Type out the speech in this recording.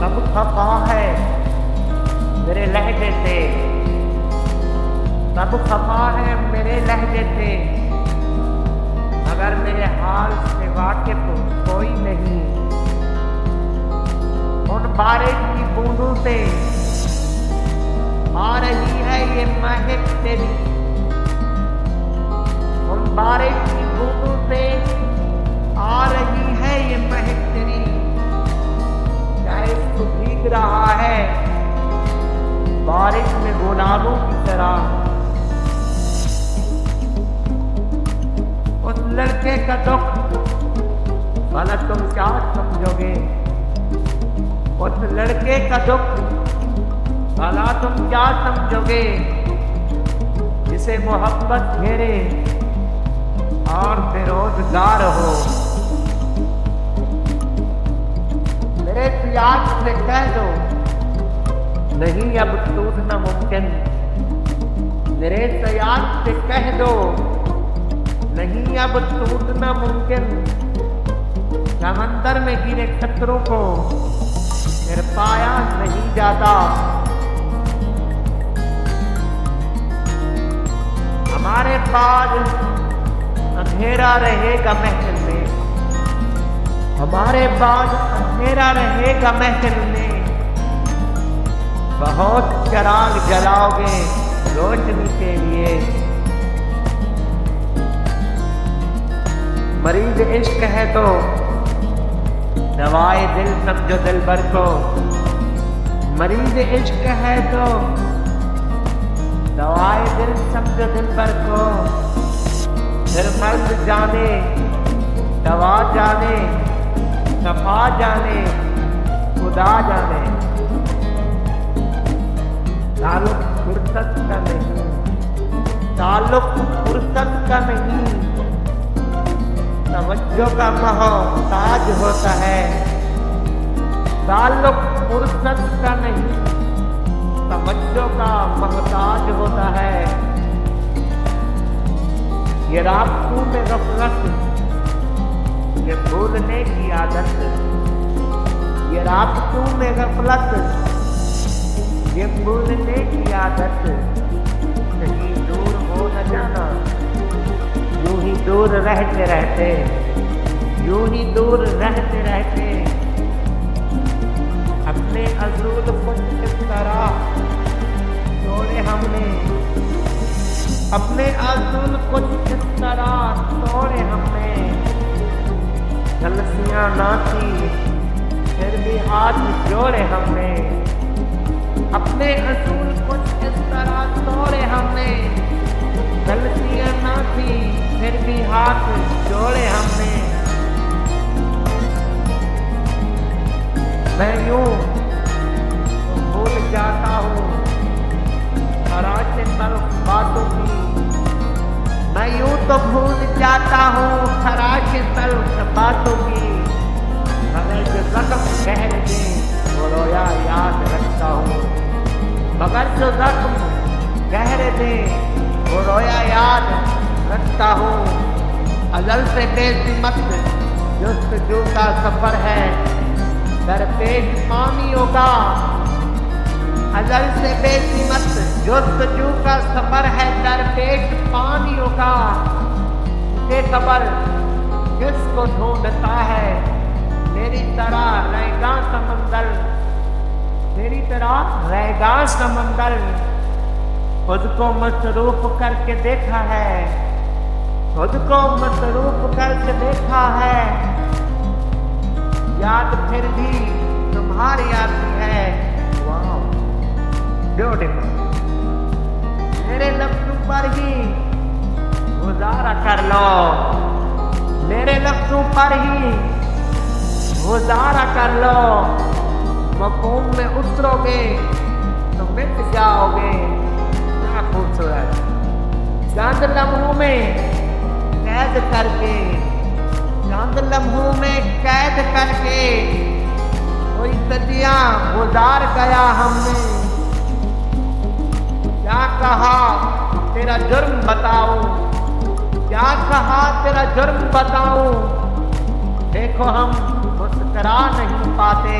सब खफा है मेरे लहजे से, सब खफा है मेरे लहजे से, मगर मेरे हाल से वाकिफ कोई नहीं। उन बारिश की बूंदों से आ रही है ये महक तेरी, उन बारिश की बूंदों से आ रही है ये महक तेरी। क्या इसको भीग रहा है बारिश में गुलाबों की तरह। उस लड़के का दुख भला तुम क्या समझोगे, उस लड़के का दुख भला तुम क्या समझोगे, जिसे मोहब्बत घेरे और बेरोजगार हो। मेरे प्याज से कह दो नहीं अब टूटना मुमकिन, मेरे प्याज से कह दो नहीं अब टूटना मुमकिन। समंदर में गिरे खतरों को फिर पाया नहीं जाता। हमारे पास अंधेरा रहेगा महफिल में, हमारे पास अंधेरा रहेगा महफिल में। बहुत चिराग जलाओगे रोशनी के लिए। मरीज इश्क है तो दवाए दिल समझो दिलबर को, मरीज इश्क है तो दवाए दिल समझो दिलबर को। फिर मर्द जाने दवा जाने सफा जाने खुदा जाने। ताल्लुक फुर्सत का नहीं, ताल्लुक फुर्सत का नहीं, तवज्जो का मोहताज होता है। ताल्लुक फुर्सत का नहीं, तवज्जो का मोहताज होता है। ये रातों में गफलत, ये भूलने की आदत, ये रातों में गफलत, ये भूलने की आदत। कहीं दूर हो न जाना, यूं ही दूर रहते रहते, यूं ही दूर रहते रहते। अपने असूल को किस तरह तोड़े हमने, अपने असूल को किस तरह तोड़े हमने। गलतियां ना थी फिर भी हाथ जोड़े हमने, अपने असूल को किस तरह तोड़े हमने। गलतियां ना थी फिर भी हाथ जोड़े हमने। मैं यूं तो भूल जाता हूँ खराश तल्ख बातों की, मैं यूं तो भूल जाता हूँ खराश तल्ख बातों की। मगर जो जख्म गहर दे वो रोया याद रखता हूँ, मगर जो जख्म गहर दे वो रोया याद रखता हूँ। अजल से बेसिमत जुस्तजू का सफर है दरपेश पानियों का, अजल से बेसिमत जुस्तजू का सफर है दरपेश पानियों का। ये खबर किसको ढूंढता है मेरी तरह रहेगा समंदर, मेरी तरह रहेगा समंदर। खुद को मसरूफ करके देखा है, खुद को मसरूफ करके देखा है। याद फिर भी तुम्हारी आती है। Wow beautiful. मेरे लफ्जों पर ही गुजारा कर लो, मेरे लफ्जों पर ही गुजारा कर लो। मफ़हूम में उतरोगे तो मिट जाओगे। खूबसूरत चंद लम्हों में कैद करके, चंद लम्हों में कैद करके कोई सदियां गुजार गया हमने। क्या कहा तेरा जुर्म बताऊं, क्या कहा तेरा जुर्म बताऊं। देखो हम मुस्कुरा नहीं पाते,